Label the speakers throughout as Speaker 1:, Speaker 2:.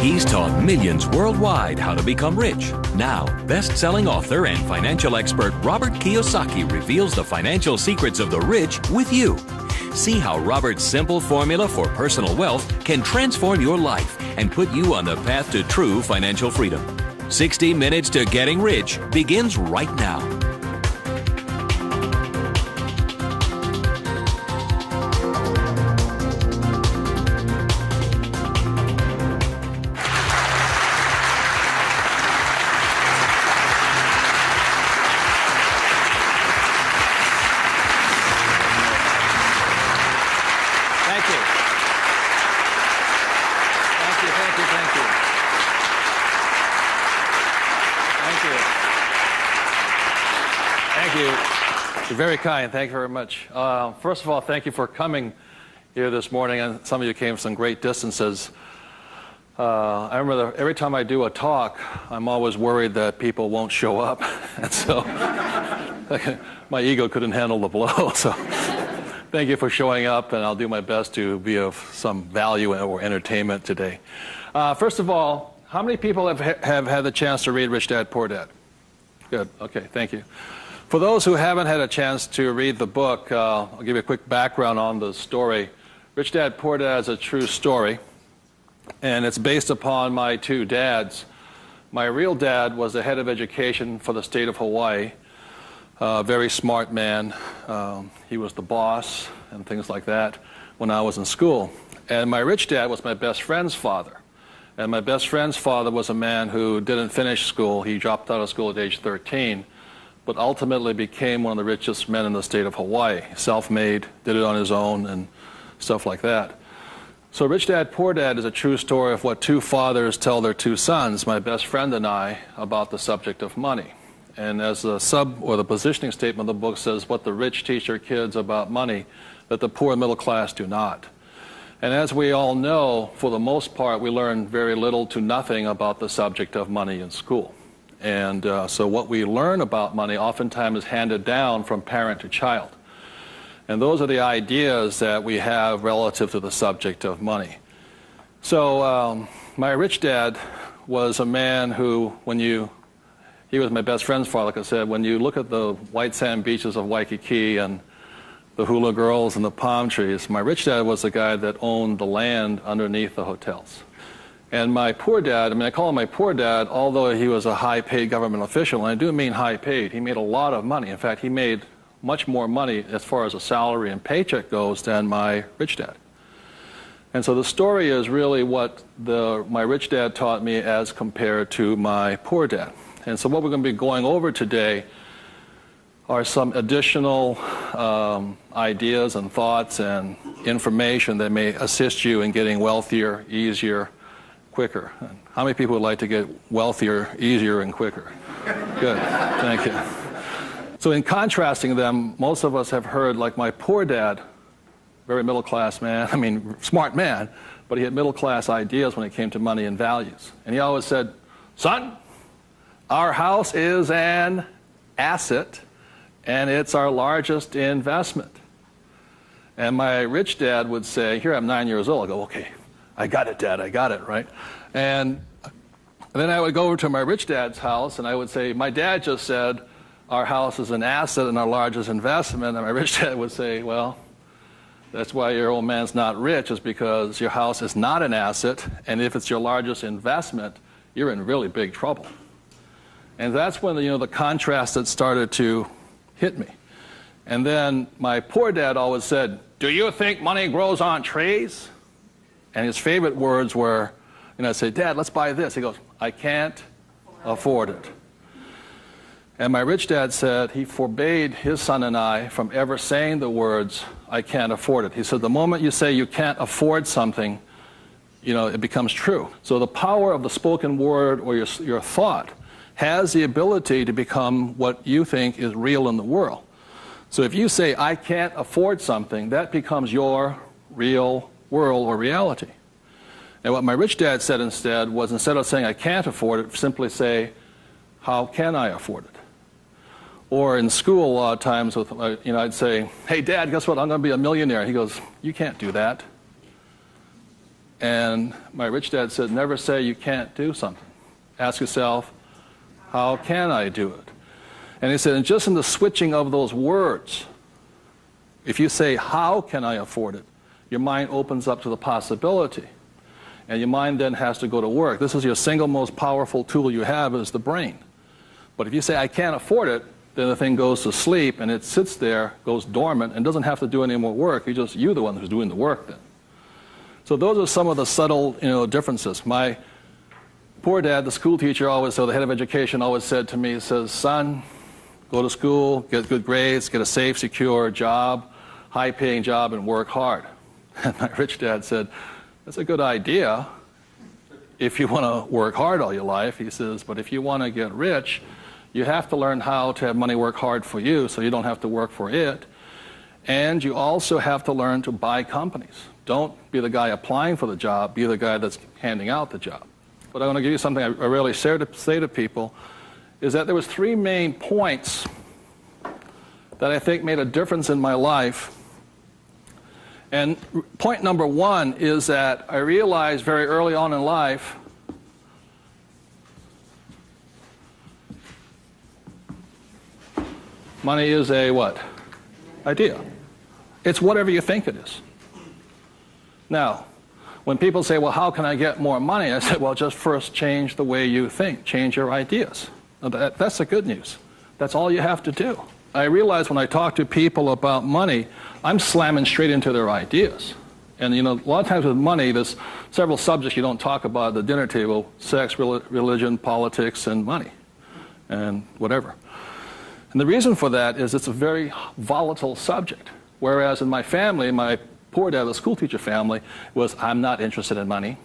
Speaker 1: He's taught millions worldwide how to become rich. Now, best-selling author and financial expert Robert Kiyosaki reveals the financial secrets of the rich with you. See how Robert's simple formula for personal wealth can transform your life and put you on the path to true financial freedom. 60 Minutes to Getting Rich begins right now.
Speaker 2: You're very kind. Thank you very much. First of all, thank you for coming here this morning. And some of you came from some great distances. I remember every time I do a talk, I'm always worried that people won't show up. And so my ego couldn't handle the blow. So thank you for showing up, and I'll do my best to be of some value or entertainment today. First of all, how many people have had the chance to read Rich Dad, Poor Dad? Good. Okay, thank you. For those who haven't had a chance to read the book, I'll give you a quick background on the story. Rich Dad, Poor Dad is a true story, and it's based upon my two dads. My real dad was the head of education for the state of Hawaii, a very smart man. He was the boss and things like that when I was in school. And my rich dad was my best friend's father. And my best friend's father was a man who didn't finish school. He dropped out of school at age 13. But ultimately became one of the richest men in the state of Hawaii. Self-made, did it on his own, and stuff like that. So Rich Dad, Poor Dad is a true story of what two fathers tell their two sons, my best friend and I, about the subject of money. And as the the positioning statement of the book says, what the rich teach their kids about money, that the poor and middle class do not. And as we all know, for the most part, we learn very little to nothing about the subject of money in school. And so what we learn about money oftentimes is handed down from parent to child. And those are the ideas that we have relative to the subject of money. So my rich dad was a man who, he was my best friend's father, like I said, when you look at the white sand beaches of Waikiki and the hula girls and the palm trees, my rich dad was the guy that owned the land underneath the hotels. And my poor dad, I call him my poor dad, although he was a high-paid government official, and I do mean high-paid. He made a lot of money. In fact, he made much more money as far as a salary and paycheck goes than my rich dad. And so the story is really what my rich dad taught me as compared to my poor dad. And so what we're going to be going over today are some additional ideas and thoughts and information that may assist you in getting wealthier, easier, quicker. How many people would like to get wealthier, easier, and quicker? Good, thank you. So in contrasting them, most of us have heard, like my poor dad, very middle-class man, smart man, but he had middle-class ideas when it came to money and values. And he always said, son, our house is an asset, and it's our largest investment. And my rich dad would say, here I'm 9 years old, I go, okay, I got it, Dad, I got it, right? And then I would go over to my rich dad's house, and I would say, my dad just said, our house is an asset and our largest investment. And my rich dad would say, well, that's why your old man's not rich, is because your house is not an asset, and if it's your largest investment, you're in really big trouble. And that's when the contrast had started to hit me. And then my poor dad always said, do you think money grows on trees? And his favorite words were, I'd say, Dad, let's buy this. He goes, I can't afford it. And my rich dad said he forbade his son and I from ever saying the words, I can't afford it. He said, the moment you say you can't afford something, it becomes true. So the power of the spoken word or your thought has the ability to become what you think is real in the world. So if you say, I can't afford something, that becomes your real world or reality. And what my rich dad said instead was, instead of saying I can't afford it, simply say, how can I afford it? Or in school a lot of times, I'd say, hey Dad, guess what, I'm going to be a millionaire. He goes, you can't do that. And my rich dad said, never say you can't do something. Ask yourself, how can I do it? And he said, and just in the switching of those words, if you say, how can I afford it, your mind opens up to the possibility. And your mind then has to go to work. This is your single most powerful tool you have is the brain. But if you say, I can't afford it, then the thing goes to sleep and it sits there, goes dormant, and doesn't have to do any more work. You're the one who's doing the work then. So those are some of the subtle, differences. My poor dad, the school teacher, the head of education, always said to me, he says, son, go to school, get good grades, get a safe, secure job, high-paying job, and work hard. And my rich dad said, that's a good idea if you want to work hard all your life. He says, but if you want to get rich, you have to learn how to have money work hard for you so you don't have to work for it. And you also have to learn to buy companies. Don't be the guy applying for the job, be the guy that's handing out the job. But I want to give you something I rarely say to people, is that there was 3 main points that I think made a difference in my life. And point number 1 is that I realized very early on in life money is a what? Idea. It's whatever you think it is. Now, when people say, well, how can I get more money? I say, well, just first change the way you think. Change your ideas. That's the good news. That's all you have to do. I realize when I talk to people about money, I'm slamming straight into their ideas. And, a lot of times with money, there's several subjects you don't talk about at the dinner table: sex, religion, politics, and money, and whatever. And the reason for that is it's a very volatile subject. Whereas in my family, my poor dad, the school teacher family, was, I'm not interested in money.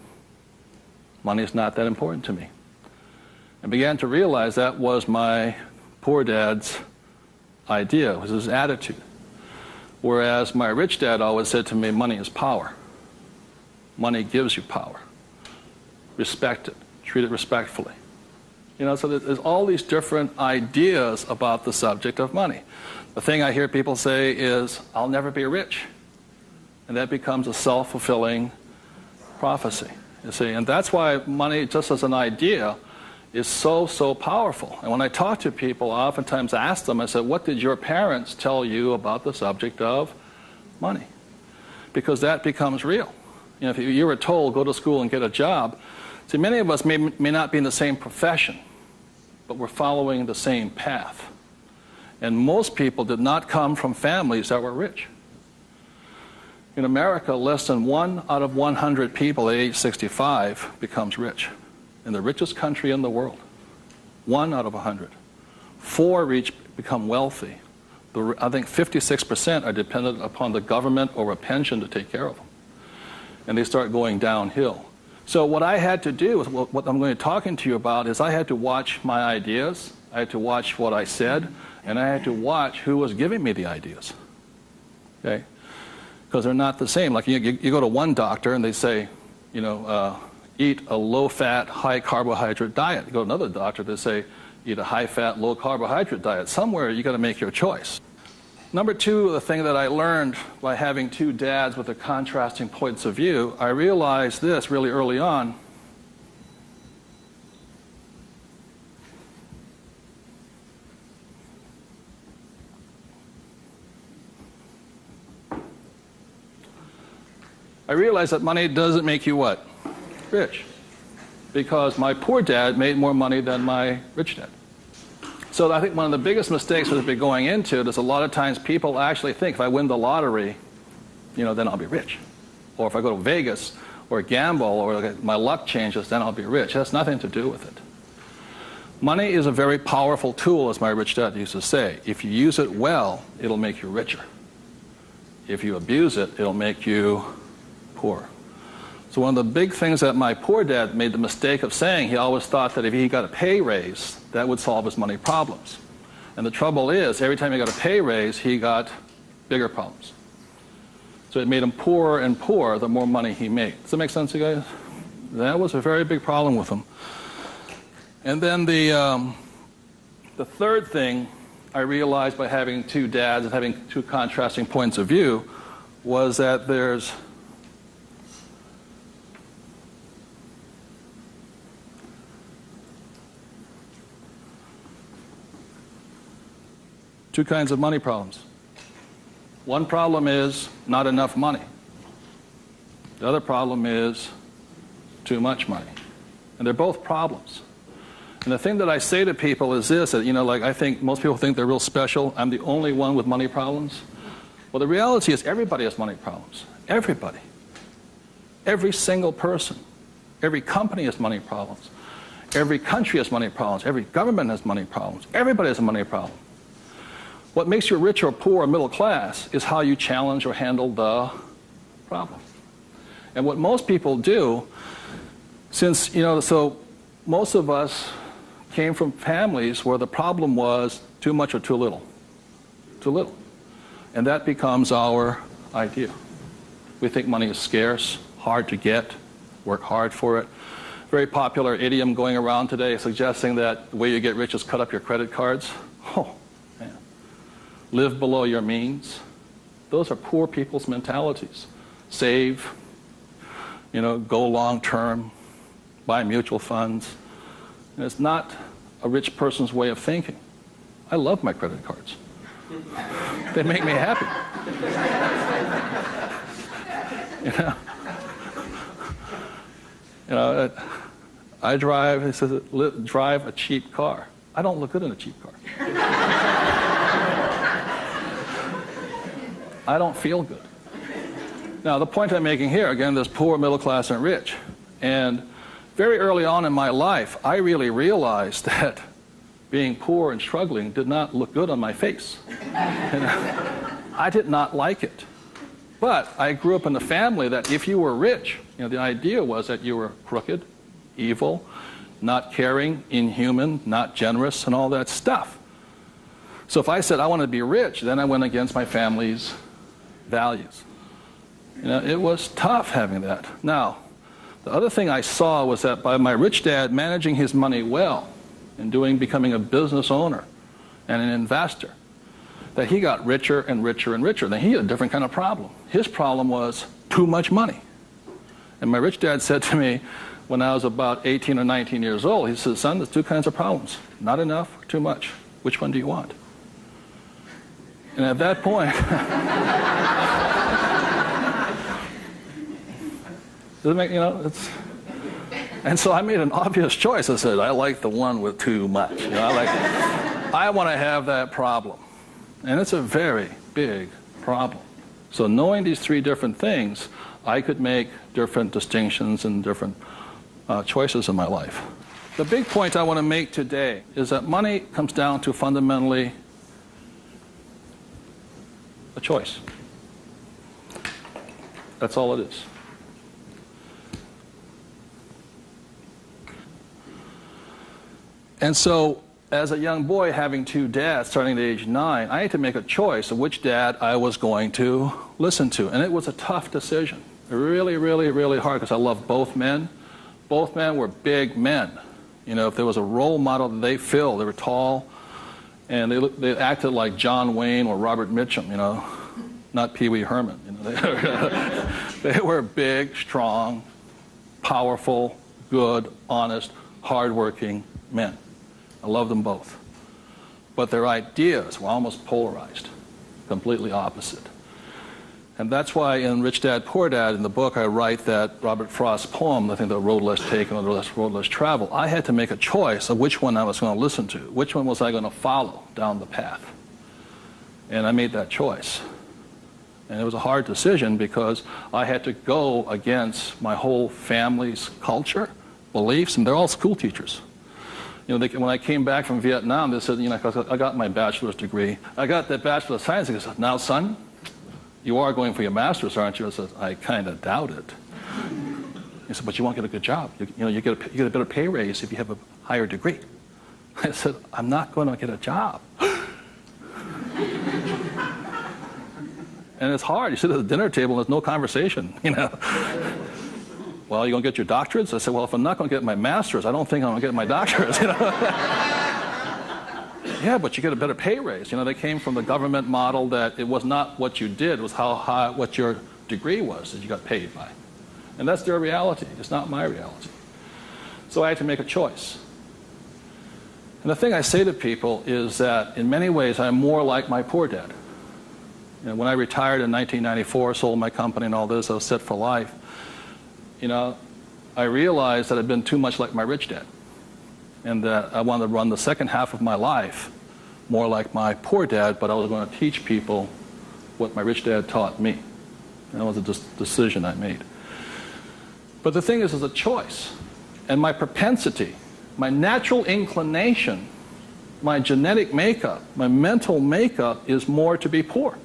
Speaker 2: Money is not that important to me. I began to realize that was my poor dad's idea, was his attitude. Whereas my rich dad always said to me, money is power. Money gives you power. Respect it. Treat it respectfully. So there's all these different ideas about the subject of money. The thing I hear people say is, I'll never be rich. And that becomes a self-fulfilling prophecy, you see. And that's why money, just as an idea, is so, so powerful. And when I talk to people, I oftentimes ask them, I said, what did your parents tell you about the subject of money? Because that becomes real. If you were told, go to school and get a job, see, many of us may not be in the same profession, but we're following the same path. And most people did not come from families that were rich. In America, less than 1 out of 100 people at age 65 becomes rich. In the richest country in the world. 1 out of 100. 4 become wealthy. I think 56% are dependent upon the government or a pension to take care of them. And they start going downhill. So what I had to do, what I'm going to be talking to you about, is I had to watch my ideas, I had to watch what I said, and I had to watch who was giving me the ideas. Okay? Because they're not the same. Like you go to one doctor and they say, eat a low-fat, high-carbohydrate diet. You go to another doctor, they say, eat a high-fat, low-carbohydrate diet. Somewhere you got to make your choice. Number 2, the thing that I learned by having 2 dads with their contrasting points of view, I realized this really early on. I realized that money doesn't make you what? Rich. Because my poor dad made more money than my rich dad. So I think one of the biggest mistakes we've been going into is a lot of times people actually think if I win the lottery, then I'll be rich. Or if I go to Vegas or gamble or my luck changes, then I'll be rich. It has nothing to do with it. Money is a very powerful tool, as my rich dad used to say. If you use it well, it'll make you richer. If you abuse it, it'll make you poor. So one of the big things that my poor dad made the mistake of saying, he always thought that if he got a pay raise, that would solve his money problems. And the trouble is, every time he got a pay raise, he got bigger problems. So it made him poorer and poorer the more money he made. Does that make sense, you guys? That was a very big problem with him. And then the third thing I realized by having 2 dads and having 2 contrasting points of view was that there's two kinds of money problems. One problem is not enough money. The other problem is too much money. And they're both problems. And the thing that I say to people is this, that, like I think most people think they're real special. I'm the only one with money problems. Well, the reality is everybody has money problems. Everybody. Every single person. Every company has money problems. Every country has money problems. Every government has money problems. Everybody has a money problem. What makes you rich or poor or middle class is how you challenge or handle the problem. And what most people do, since, so most of us came from families where the problem was too much or too little. Too little. And that becomes our idea. We think money is scarce, hard to get, work hard for it. Very popular idiom going around today suggesting that the way you get rich is cut up your credit cards. Oh, man. Live below your means. Those are poor people's mentalities. Save, go long term, buy mutual funds. And it's not a rich person's way of thinking. I love my credit cards. They make me happy. I drive, he says, drive a cheap car. I don't look good in a cheap car. I don't feel good. Now, the point I'm making here, again, there's poor, middle class, and rich. And very early on in my life, I really realized that being poor and struggling did not look good on my face. I did not like it. But I grew up in a family that if you were rich, the idea was that you were crooked, evil, not caring, inhuman, not generous, and all that stuff. So if I said I want to be rich, then I went against my family's values. It was tough having that. Now, the other thing I saw was that by my rich dad managing his money well and becoming a business owner and an investor, that he got richer and richer and richer. Then he had a different kind of problem. His problem was too much money. And my rich dad said to me when I was about 18 or 19 years old, he said, son, there's two kinds of problems. Not enough or too much. Which one do you want? And at that point, and so I made an obvious choice. I said, I like the one with too much. I want to have that problem. And it's a very big problem. So knowing these three different things, I could make different distinctions and different choices in my life. The big point I want to make today is that money comes down to fundamentally a choice. That's all it is. And so, as a young boy having two dads starting at age 9, I had to make a choice of which dad I was going to listen to. And it was a tough decision. Really, really, really hard because I loved both men. Both men were big men. If there was a role model that they filled, they were tall, and they acted like John Wayne or Robert Mitchum, not Pee Wee Herman. They were big, strong, powerful, good, honest, hardworking men. I love them both. But their ideas were almost polarized, completely opposite. And that's why in Rich Dad, Poor Dad, in the book, I write that Robert Frost's poem, I think The Road Less Taken or The Road Less Traveled, I had to make a choice of which one I was going to listen to. Which one was I going to follow down the path? And I made that choice. And it was a hard decision because I had to go against my whole family's culture, beliefs, and they're all school teachers. When I came back from Vietnam, they said, I got my bachelor's degree. I got that Bachelor of Science. They said, now, son, you are going for your master's, aren't you? I said, I kind of doubt it. He said, but you won't get a good job. You get a better pay raise if you have a higher degree. I said, I'm not going to get a job. And it's hard. You sit at the dinner table and there's no conversation, Well, you going to get your doctorates? I said, well, if I'm not going to get my master's, I don't think I'm going to get my doctorates. Yeah, but you get a better pay raise. They came from the government model that it was not what you did, it was how high, what your degree was that you got paid by. And that's their reality. It's not my reality. So I had to make a choice. And the thing I say to people is that in many ways I'm more like my poor dad. You know, when I retired in 1994, sold my company and all this, I was set for life. You know, I realized that I'd been too much like my rich dad, and that I wanted to run the second half of my life more like my poor dad, but I was going to teach people what my rich dad taught me. And that was a decision I made. But the thing is, it's a choice. And my propensity, my natural inclination, my genetic makeup, my mental makeup is more to be poor.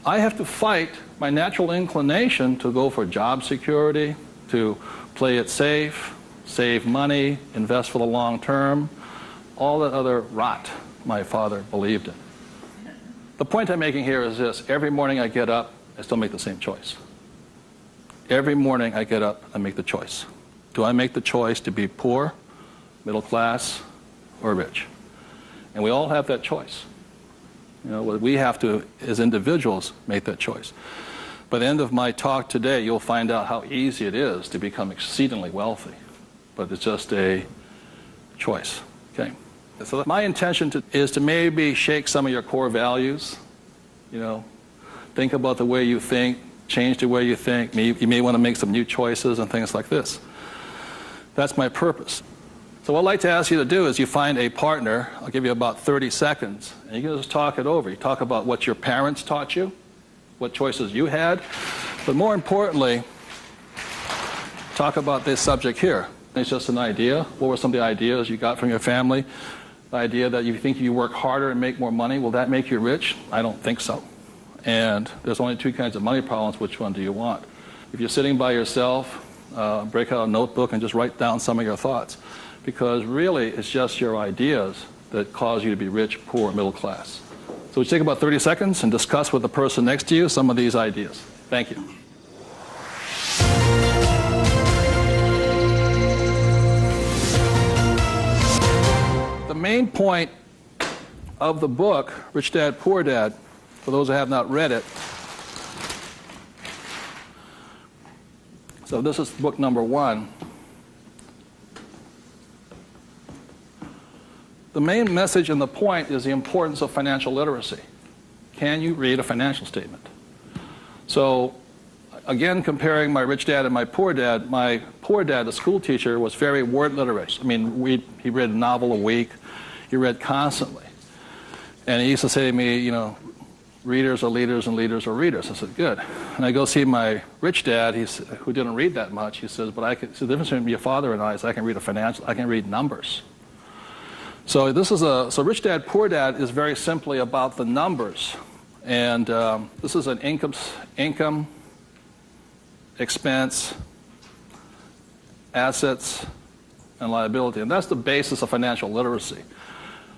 Speaker 2: I have to fight my natural inclination to go for job security, to play it safe, save money, invest for the long term, all that other rot my father believed in. The point I'm making here is this: every morning I get up, I still make the same choice. Every morning I get up, I make the choice. Do I make the choice to be poor, middle class, or rich? And we all have that choice. You know, we have to, as individuals, make that choice. By the end of my talk today, you'll find out how easy it is to become exceedingly wealthy. But it's just a choice. Okay? So my intention is to maybe shake some of your core values. You know, think about the way you think, change the way you think. You may want to make some new choices and things like this. That's my purpose. So what I'd like to ask you to do is you find a partner. I'll give you about 30 seconds, and you can just talk it over. You talk about what your parents taught you, what choices you had, but more importantly, talk about this subject here. It's just an idea. What were some of the ideas you got from your family? The idea that you think you work harder and make more money, will that make you rich? I don't think so. And there's only two kinds of money problems. Which one do you want? If you're sitting by yourself, break out a notebook and just write down some of your thoughts. Because really, it's just your ideas that cause you to be rich, poor, middle class. So we take about 30 seconds and discuss with the person next to you some of these ideas. Thank you. The main point of the book, Rich Dad, Poor Dad, for those who have not read it, so this is book number 1. The main message and the point is the importance of financial literacy. Can you read a financial statement? So, again, comparing my rich dad and my poor dad, the school teacher, was very word literate. I mean, he read a novel a week. He read constantly. And he used to say to me, you know, readers are leaders and leaders are readers. I said, good. And I go see my rich dad, who didn't read that much. He says, but the difference between your father and I is I can read numbers. So so Rich Dad, Poor Dad is very simply about the numbers. And this is an income, expense, assets, and liability. And that's the basis of financial literacy,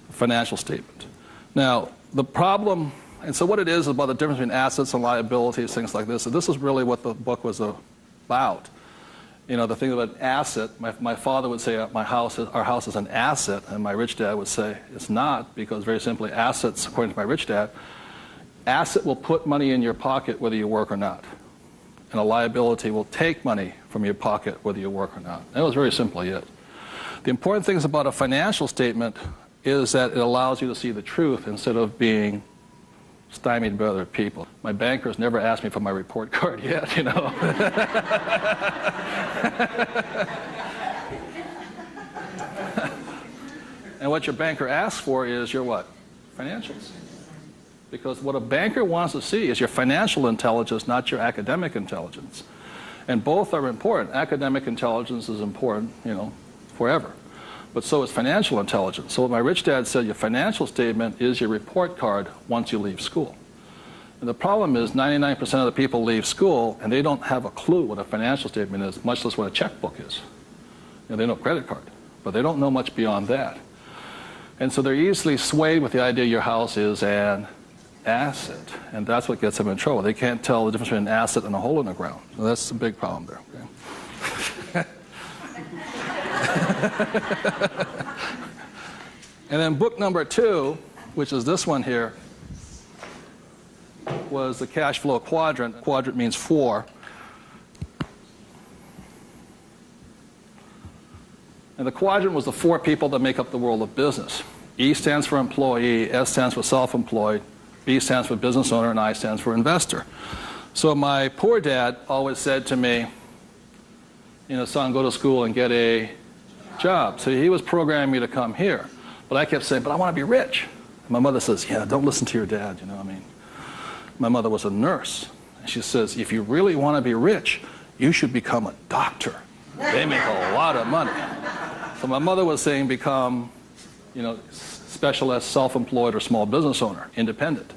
Speaker 2: a financial statement. Now, the problem, and so what it is about the difference between assets and liabilities, things like this, and this is really what the book was about. You know, the thing about asset, my father would say our house is an asset, and my rich dad would say it's not, because very simply assets, according to my rich dad, asset will put money in your pocket whether you work or not. And a liability will take money from your pocket whether you work or not. That was very simply it. The important things about a financial statement is that it allows you to see the truth instead of being stymied by other people. My bankers never asked me for my report card yet, you know. And what your banker asks for is your what? Financials. Because what a banker wants to see is your financial intelligence, not your academic intelligence. And both are important. Academic intelligence is important, you know, forever. But so is financial intelligence. So what my rich dad said, your financial statement is your report card once you leave school. And the problem is 99% of the people leave school and they don't have a clue what a financial statement is, much less what a checkbook is. You know, they know credit card, but they don't know much beyond that. And so they're easily swayed with the idea your house is an asset. And that's what gets them in trouble. They can't tell the difference between an asset and a hole in the ground. So that's a big problem there. Okay? And then book number 2, which is this one here, was the cash flow quadrant. Quadrant means 4. And the quadrant was the 4 people that make up the world of business. E stands for employee, S stands for self-employed, B stands for business owner, and I stands for investor. So my poor dad always said to me, son, go to school and get a job. So he was programming me to come here. But I kept saying, but I want to be rich. And my mother says, yeah, don't listen to your dad, My mother was a nurse. And she says, if you really want to be rich, you should become a doctor. They make a lot of money. So my mother was saying become, specialist, self-employed, or small business owner, independent.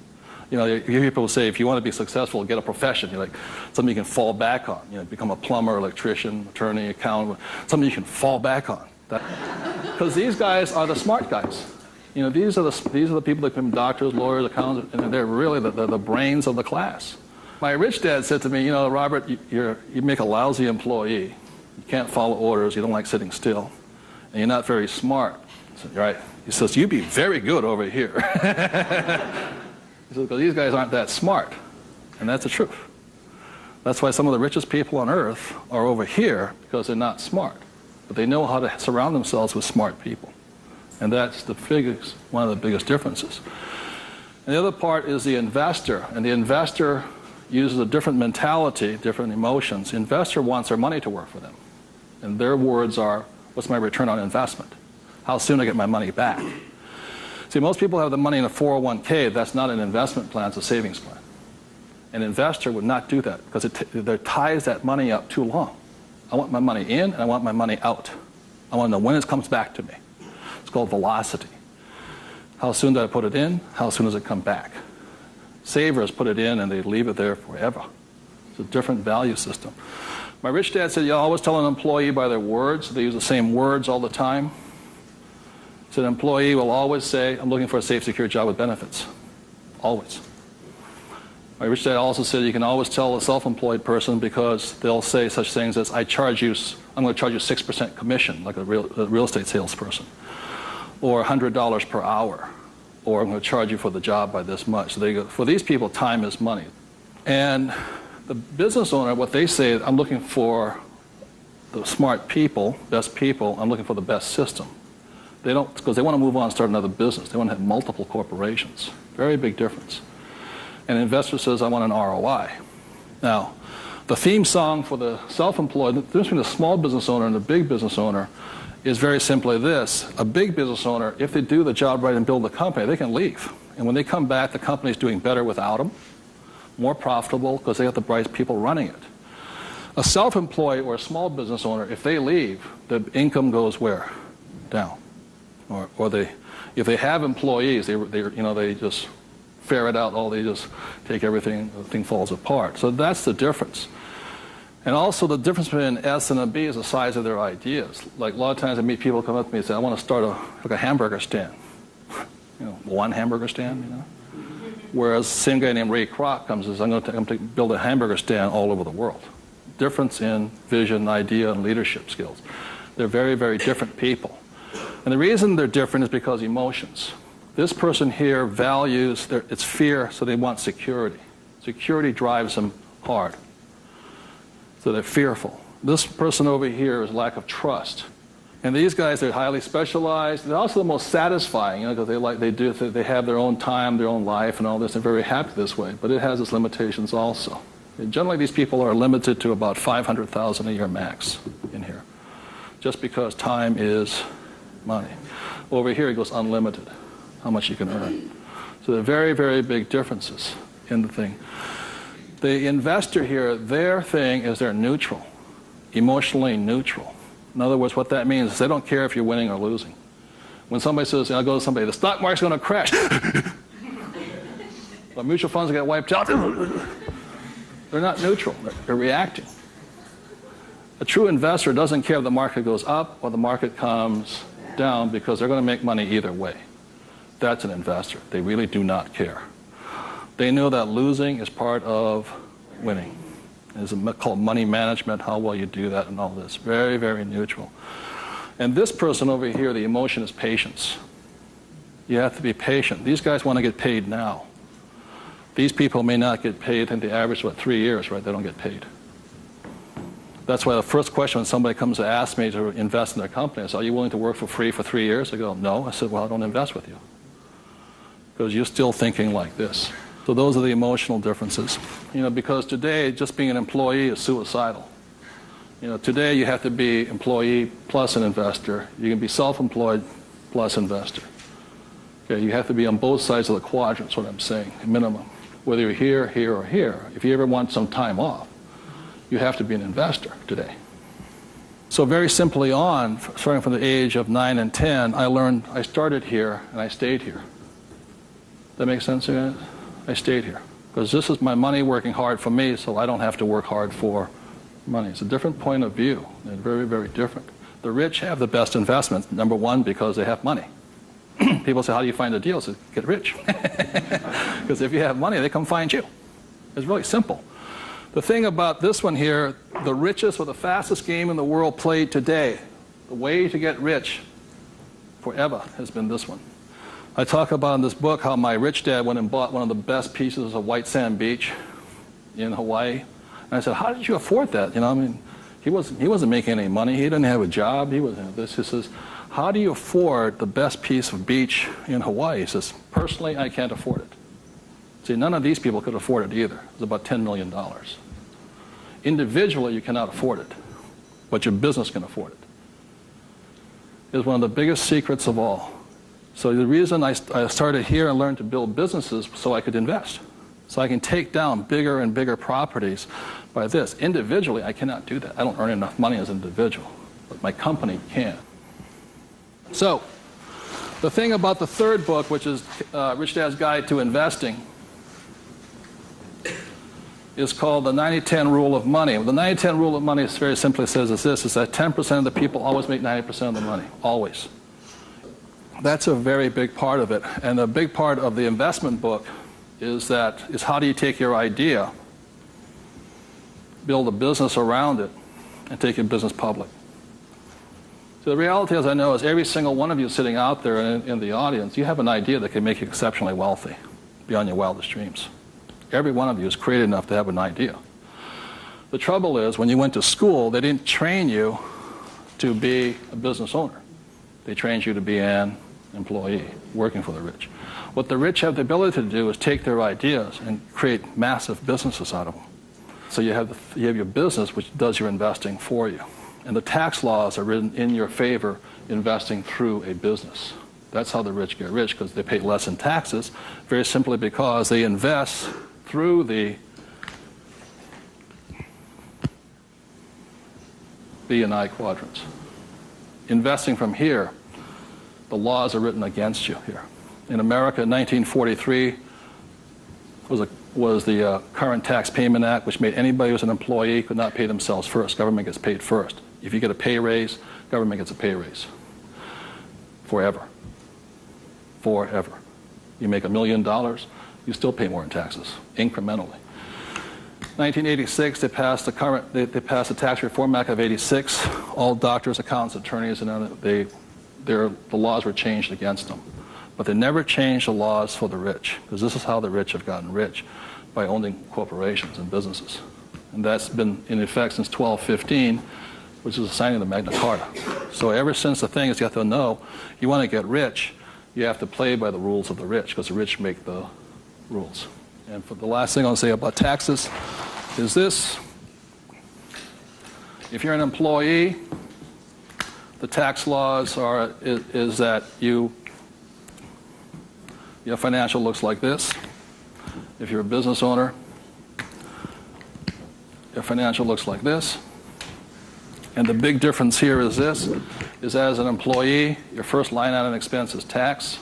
Speaker 2: You hear people say, if you want to be successful, get a profession. Something you can fall back on. Become a plumber, electrician, attorney, accountant, something you can fall back on. Because these guys are the smart guys. These are the people that become doctors, lawyers, accountants, and they're really the brains of the class. My rich dad said to me, Robert, you make a lousy employee. You can't follow orders. You don't like sitting still. And you're not very smart. I said, right. He says, you'd be very good over here. He says, because these guys aren't that smart. And that's the truth. That's why some of the richest people on earth are over here, because they're not smart. But they know how to surround themselves with smart people. And that's one of the biggest differences. And the other part is the investor. And the investor uses a different mentality, different emotions. The investor wants their money to work for them. And their words are, what's my return on investment? How soon do I get my money back? See, most people have the money in a 401k. That's not an investment plan, it's a savings plan. An investor would not do that because it ties that money up too long. I want my money in and I want my money out. I want to know when it comes back to me. It's called velocity. How soon do I put it in? How soon does it come back? Savers put it in and they leave it there forever. It's a different value system. My rich dad said, you always tell an employee by their words. They use the same words all the time. He said, an employee will always say, I'm looking for a safe, secure job with benefits. Always. My rich dad also said you can always tell a self-employed person because they'll say such things as, I'm going to charge you 6% commission, like a real estate salesperson, or $100 per hour, or I'm going to charge you for the job by this much. So they go, for these people, time is money. And the business owner, what they say, I'm looking for the smart people, best people, I'm looking for the best system. They don't, because they want to move on and start another business. They want to have multiple corporations. Very big difference. And an investor says, I want an ROI. Now, the theme song for the self-employed, the difference between the small business owner and the big business owner is very simply this. A big business owner, if they do the job right and build the company, they can leave. And when they come back, the company's doing better without them, more profitable because they have the right people running it. A self-employed or a small business owner, if they leave, the income goes where? Down. Or if they have employees, they just ferret out they just take everything, the thing falls apart. So that's the difference. And also the difference between an S and a B is the size of their ideas. Like a lot of times I meet people come up to me and say, I want to start a hamburger stand. One hamburger stand, Whereas the same guy named Ray Kroc comes and says, I'm going to build a hamburger stand all over the world. Difference in vision, idea, and leadership skills. They're very, very different people. And the reason they're different is because emotions. This person here values, it's fear, so they want security. Security drives them hard. So they're fearful. This person over here is lack of trust. And these guys, they're highly specialized. They're also the most satisfying, because they have their own time, their own life, and all this. They're very happy this way, but it has its limitations also. And generally, these people are limited to about $500,000 a year max in here, just because time is money. Over here, it goes unlimited, how much you can earn. So there are very, very big differences in the thing. The investor here, their thing is they're neutral, emotionally neutral. In other words, what that means is they don't care if you're winning or losing. When somebody says, I go to somebody, the stock market's going to crash. The mutual funds get wiped out. They're not neutral. They're reacting. A true investor doesn't care if the market goes up or the market comes down because they're going to make money either way. That's an investor. They really do not care. They know that losing is part of winning. It's called money management, how well you do that and all this. Very, very neutral. And this person over here, the emotion is patience. You have to be patient. These guys want to get paid now. These people may not get paid. I think the average is, 3 years, right? They don't get paid. That's why the first question when somebody comes to ask me to invest in their company is, are you willing to work for free for 3 years? I go, no. I said, well, I don't invest with you. Because you're still thinking like this. So those are the emotional differences. Because today, just being an employee is suicidal. Today you have to be employee plus an investor. You can be self-employed plus investor. Okay, you have to be on both sides of the quadrant, is what I'm saying, minimum. Whether you're here, here, or here. If you ever want some time off, you have to be an investor today. So very simply on, starting from the age of 9 and 10, I started here and I stayed here. That makes sense, guys? I stayed here. Because this is my money working hard for me, so I don't have to work hard for money. It's a different point of view. They're very, very different. The rich have the best investments, number one, because they have money. People say, how do you find a deal? I say, get rich. Because if you have money, they come find you. It's really simple. The thing about this one here, the richest or the fastest game in the world played today, the way to get rich forever has been this one. I talk about in this book how my rich dad went and bought one of the best pieces of white sand beach in Hawaii. And I said, how did you afford that? He wasn't making any money. He didn't have a job. He wasn't this. He says, how do you afford the best piece of beach in Hawaii? He says, personally, I can't afford it. See, none of these people could afford it either. It was about $10 million. Individually, you cannot afford it, but your business can afford it. It's one of the biggest secrets of all. So the reason I started here and learned to build businesses so I could invest. So I can take down bigger and bigger properties by this. Individually, I cannot do that. I don't earn enough money as an individual, but my company can. So the thing about the third book, which is Rich Dad's Guide to Investing, is called the 90-10 rule of money. The 90-10 rule of money is very simply says is this, is that 10% of the people always make 90% of the money, always. That's a very big part of it. And a big part of the investment book is how do you take your idea, build a business around it, and take your business public. So the reality, as I know, is every single one of you sitting out there in the audience, you have an idea that can make you exceptionally wealthy beyond your wildest dreams. Every one of you is creative enough to have an idea. The trouble is, when you went to school, they didn't train you to be a business owner. They trained you to be an employee, working for the rich. What the rich have the ability to do is take their ideas and create massive businesses out of them. So you have your business, which does your investing for you. And the tax laws are written in your favor, investing through a business. That's how the rich get rich, because they pay less in taxes, very simply because they invest through the B and I quadrants. Investing from here, the laws are written against you here. In America, 1943 was the Current Tax Payment Act, which made anybody who was an employee could not pay themselves first. Government gets paid first. If you get a pay raise, government gets a pay raise. Forever. Forever. You make $1 million, you still pay more in taxes, incrementally. 1986, they passed the Tax Reform Act of '86. All doctors, accountants, attorneys, and the laws were changed against them. But they never changed the laws for the rich, because this is how the rich have gotten rich, by owning corporations and businesses. And that's been in effect since 1215, which is the signing of the Magna Carta. So ever since the thing is, you have to know, you want to get rich, you have to play by the rules of the rich, because the rich make the rules. And for the last thing I'll say about taxes is this. If you're an employee, the tax laws is that your financial looks like this. If you're a business owner, your financial looks like this. And the big difference here is this, is as an employee, your first line item expense is tax.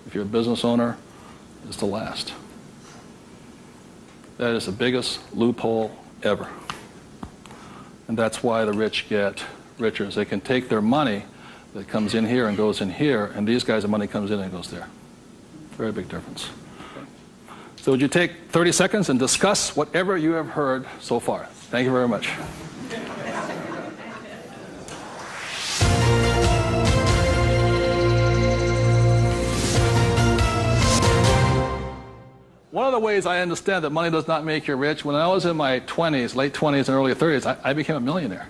Speaker 2: If you're a business owner, it's the last. That is the biggest loophole ever. And that's why the rich get richer. Is they can take their money that comes in here and goes in here, and these guys, the money comes in and goes there. Very big difference. So would you take 30 seconds and discuss whatever you have heard so far? Thank you very much. One of of the ways I understand that money does not make you rich, when I was in my 20s, late 20s and early 30s, I became a millionaire.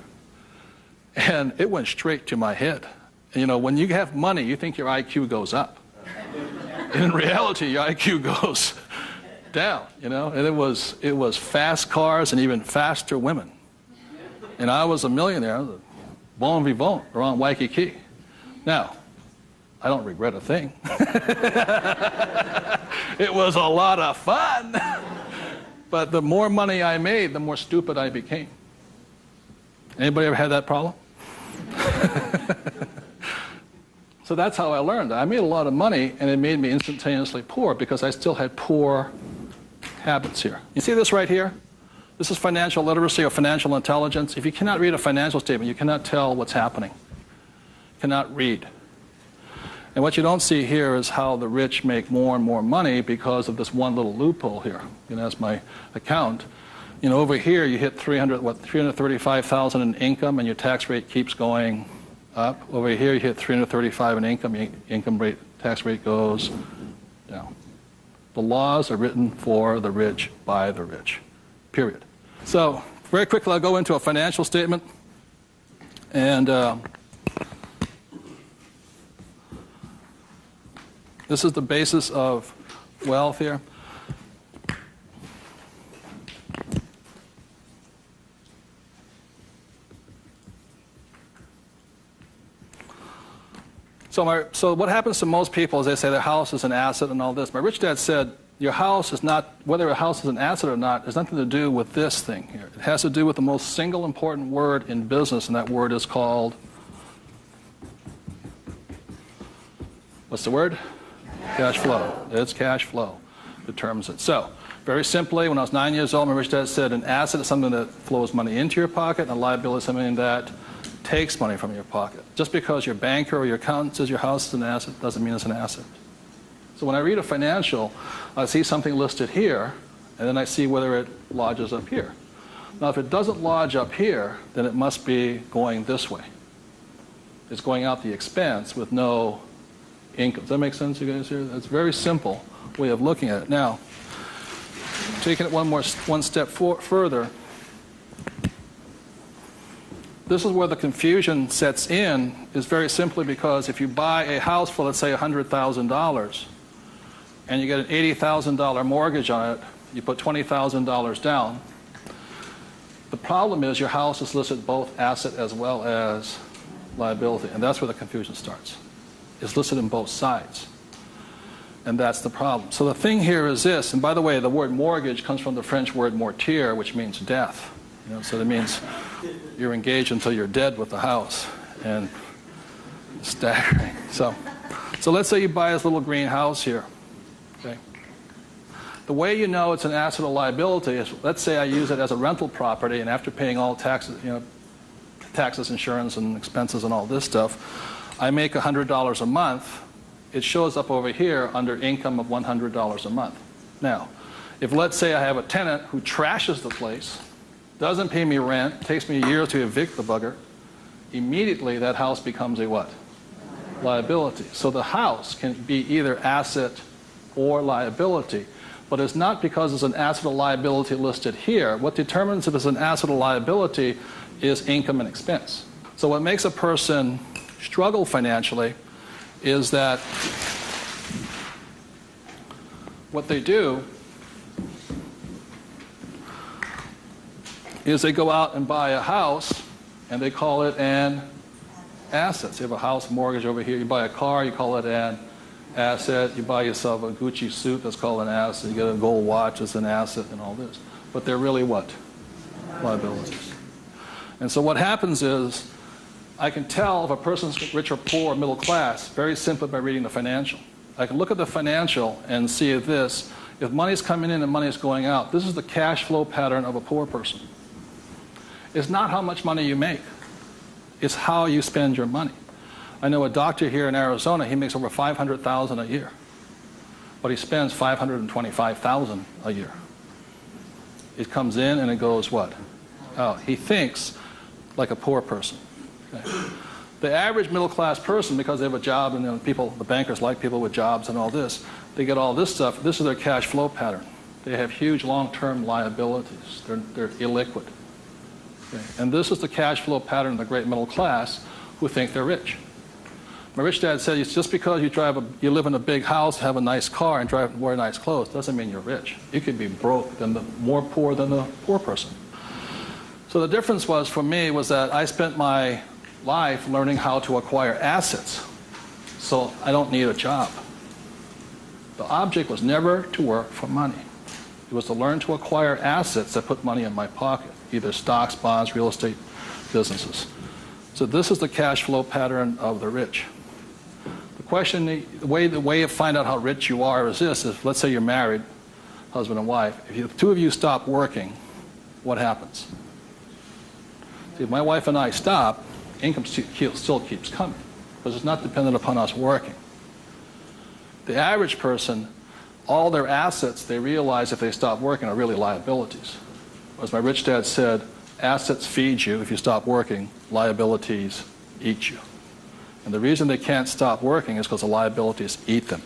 Speaker 2: And it went straight to my head. And, you know, when you have money, you think your IQ goes up. And in reality, your IQ goes down, you know. And it was fast cars and even faster women. And I was a millionaire. I was a bon vivant around Waikiki. Now, I don't regret a thing. It was a lot of fun. But the more money I made, the more stupid I became. Anybody ever had that problem? So that's how I learned. I made a lot of money, and it made me instantaneously poor because I still had poor habits here. You see this right here? This is financial literacy or financial intelligence. If you cannot read a financial statement, you cannot tell what's happening. You cannot read. And what you don't see here is how the rich make more and more money because of this one little loophole here. You know, that's my account. You know, over here you hit 335,000 in income, and your tax rate keeps going up. Over here you hit 335 in income, your income rate, tax rate goes down. The laws are written for the rich by the rich. Period. So very quickly I'll go into a financial statement, and this is the basis of wealth here. So what happens to most people is they say their house is an asset and all this. My rich dad said, your house is not, whether a house is an asset or not, has nothing to do with this thing here. It has to do with the most single important word in business, and that word is called, what's the word? Cash flow. It's cash flow determines it. So, very simply, when I was 9 years old, my rich dad said an asset is something that flows money into your pocket, and a liability is something that takes money from your pocket. Just because your banker or your accountant says your house is an asset doesn't mean it's an asset. So when I read a financial, I see something listed here, and then I see whether it lodges up here. Now, if it doesn't lodge up here, then it must be going this way. It's going out the expense with no income. Does that make sense, you guys here? That's a very simple way of looking at it. Now, taking it one step further, this is where the confusion sets in, is very simply because if you buy a house for, let's say, $100,000, and you get an $80,000 mortgage on it, you put $20,000 down, the problem is your house is listed both asset as well as liability, and that's where the confusion starts. It's listed in both sides, and that's the problem. So the thing here is this, and by the way, the word mortgage comes from the French word mortier, which means death. You know, so that means you're engaged until you're dead with the house, and it's staggering. So let's say you buy this little green house here. Okay. The way you know it's an asset or liability is, let's say I use it as a rental property, and after paying all taxes, you know, taxes, insurance, and expenses, and all this stuff, I make $100 a month. It shows up over here under income of $100 a month. Now, if let's say I have a tenant who trashes the place, doesn't pay me rent, takes me a year to evict the bugger, immediately that house becomes a what? Liability. So the house can be either asset or liability, but it's not because it's an asset or liability listed here. What determines if it's an asset or liability is income and expense. So what makes a person struggle financially is that what they do is they go out and buy a house, and they call it an asset. So you have a house mortgage over here. You buy a car, you call it an asset. You buy yourself a Gucci suit, that's called an asset. You get a gold watch, it's an asset, and all this. But they're really what? Liabilities. And so what happens is, I can tell if a person's rich or poor or middle class very simply by reading the financial. I can look at the financial and see this. If money's coming in and money's going out, this is the cash flow pattern of a poor person. It's not how much money you make. It's how you spend your money. I know a doctor here in Arizona, he makes over $500,000 a year. But he spends $525,000 a year. It comes in and it goes what? Oh, he thinks like a poor person. Okay. The average middle class person, because they have a job, and the bankers like people with jobs and all this, they get all this stuff. This is their cash flow pattern. They have huge long-term liabilities. They're illiquid. Okay? And this is the cash flow pattern of the great middle class who think they're rich. My rich dad said, it's just because you live in a big house, have a nice car, and wear nice clothes, doesn't mean you're rich. You could be broke, more poor than the poor person. So the difference for me was that I spent my life learning how to acquire assets. So I don't need a job. The object was never to work for money. It was to learn to acquire assets that put money in my pocket, either stocks, bonds, real estate, businesses. So this is the cash flow pattern of the rich. The way you find out how rich you are is this: let's say you're married, husband and wife. If the two of you stop working, what happens? See, if my wife and I stop, income still keeps coming, because it's not dependent upon us working. The average person, all their assets, they realize if they stop working, are really liabilities. As my rich dad said, assets feed you if you stop working, liabilities eat you. And the reason they can't stop working is because the liabilities eat them.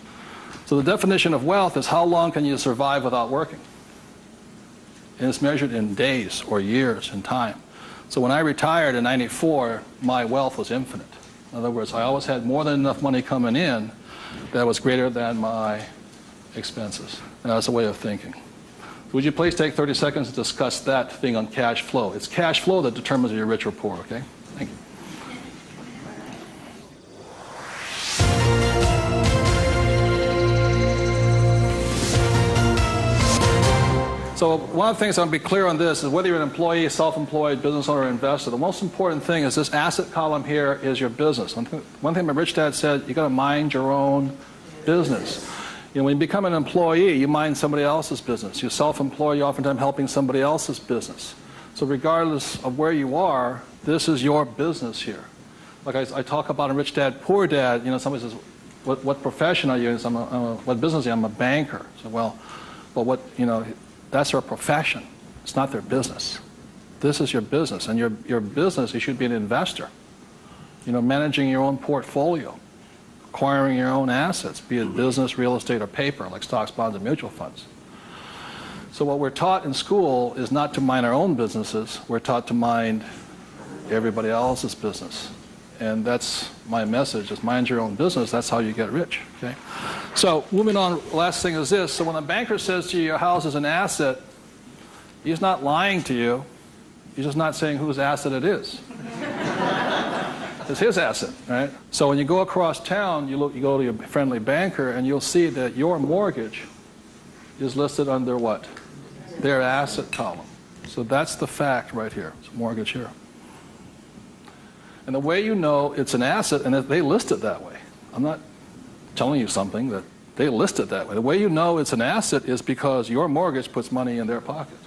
Speaker 2: So the definition of wealth is how long can you survive without working? And it's measured in days or years in time. So when I retired in '94, my wealth was infinite. In other words, I always had more than enough money coming in that was greater than my expenses. And that's a way of thinking. Would you please take 30 seconds to discuss that thing on cash flow? It's cash flow that determines if you're rich or poor, okay? Thank you. So one of the things I want to be clear on this is whether you're an employee, self-employed, business owner, or investor, the most important thing is this asset column here is your business. One thing my rich dad said, you got to mind your own business. You know, when you become an employee, you mind somebody else's business. You're self-employed, you're oftentimes helping somebody else's business. So regardless of where you are, this is your business here. Like I talk about a rich dad, poor dad, you know, somebody says, what profession are you in? What business are you? I'm a banker. So, well, what, you know, that's their profession. It's not their business. This is your business. And your business, you should be an investor. You know, managing your own portfolio, acquiring your own assets, be it business, real estate, or paper, like stocks, bonds, and mutual funds. So what we're taught in school is not to mind our own businesses. We're taught to mind everybody else's business. And that's my message, is mind your own business. That's how you get rich, okay? So moving on, last thing is this. So when a banker says to you your house is an asset, he's not lying to you. He's just not saying whose asset it is. It's his asset, right? So when you go across town, you go to your friendly banker, and you'll see that your mortgage is listed under what? Their asset column. So that's the fact right here. It's a mortgage here. And the way you know it's an asset, and they list it that way. I'm not telling you something, that they list it that way. The way you know it's an asset is because your mortgage puts money in their pocket.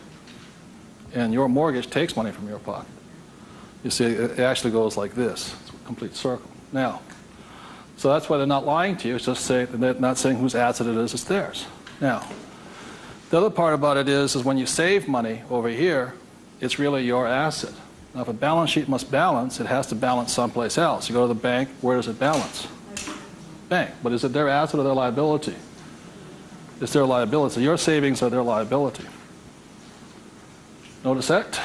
Speaker 2: And your mortgage takes money from your pocket. You see, it actually goes like this. It's a complete circle. Now, so that's why they're not lying to you. It's just they're not saying whose asset it is, it's theirs. Now, the other part about it is when you save money over here, it's really your asset. Now, if a balance sheet must balance, it has to balance someplace else. You go to the bank, where does it balance? Bank. But is it their asset or their liability? It's their liability. So your savings are their liability. Notice that?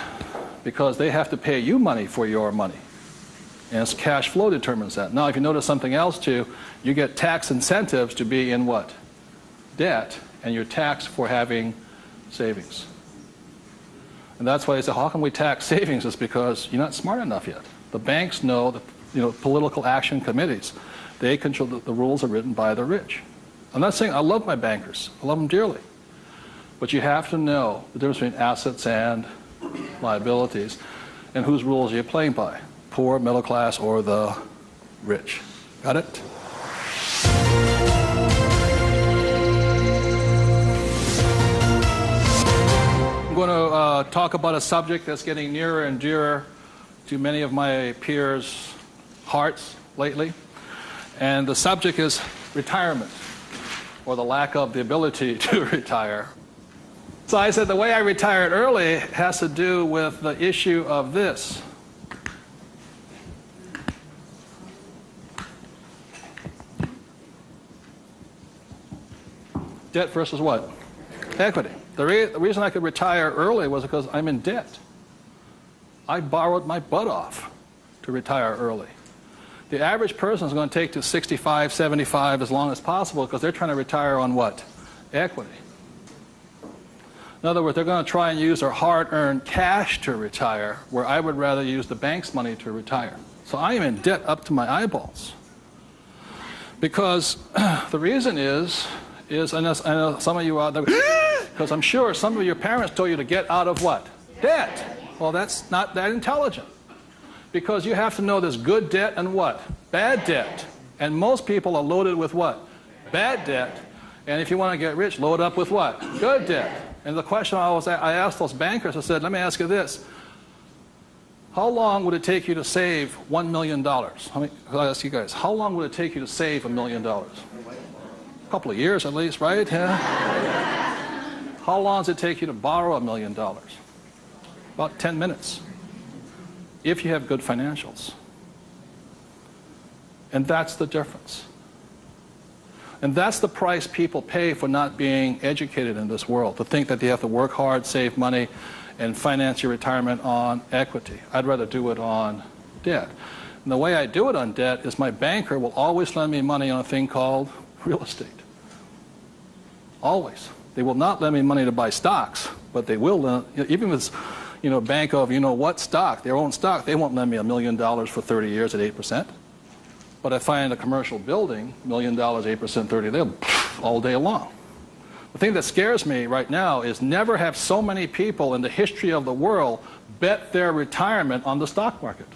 Speaker 2: Because they have to pay you money for your money. And it's cash flow determines that. Now, if you notice something else too, you get tax incentives to be in what? Debt, and you're taxed for having savings. And that's why they say, how can we tax savings? It's because you're not smart enough yet. The banks know that, you know, political action committees, they control the rules are written by the rich. I'm not saying I love my bankers. I love them dearly. But you have to know the difference between assets and liabilities and whose rules are you playing by, poor, middle class, or the rich. Got it? I'm going to talk about a subject that's getting nearer and dearer to many of my peers' hearts lately. And the subject is retirement, or the lack of the ability to retire. So I said the way I retired early has to do with the issue of this. Debt versus what? Equity. The reason I could retire early was because I'm in debt. I borrowed my butt off to retire early. The average person is going to take to 65, 75 as long as possible because they're trying to retire on what? Equity. In other words, they're going to try and use their hard-earned cash to retire, where I would rather use the bank's money to retire. So I am in debt up to my eyeballs. Because the reason is I know some of you out there, because I'm sure some of your parents told you to get out of what? Debt. Well, that's not that intelligent. Because you have to know there's good debt and what? Bad debt. And most people are loaded with what? Bad debt. And if you want to get rich, load up with what? Good debt. And the question I asked those bankers, I said, let me ask you this. How long would it take you to save $1 million? I'll ask you guys, how long would it take you to save $1 million? A couple of years at least, right? Yeah. How long does it take you to borrow $1 million? About 10 minutes. If you have good financials. And that's the difference. And that's the price people pay for not being educated in this world, to think that they have to work hard, save money, and finance your retirement on equity. I'd rather do it on debt. And the way I do it on debt is my banker will always lend me money on a thing called real estate. Always. They will not lend me money to buy stocks, but they will lend, even if it's bank of what stock, their own stock, they won't lend me $1 million for 30 years at 8%. But if I find a commercial building, $1 million, 8%, 30, they'll all day long. The thing that scares me right now is never have so many people in the history of the world bet their retirement on the stock market.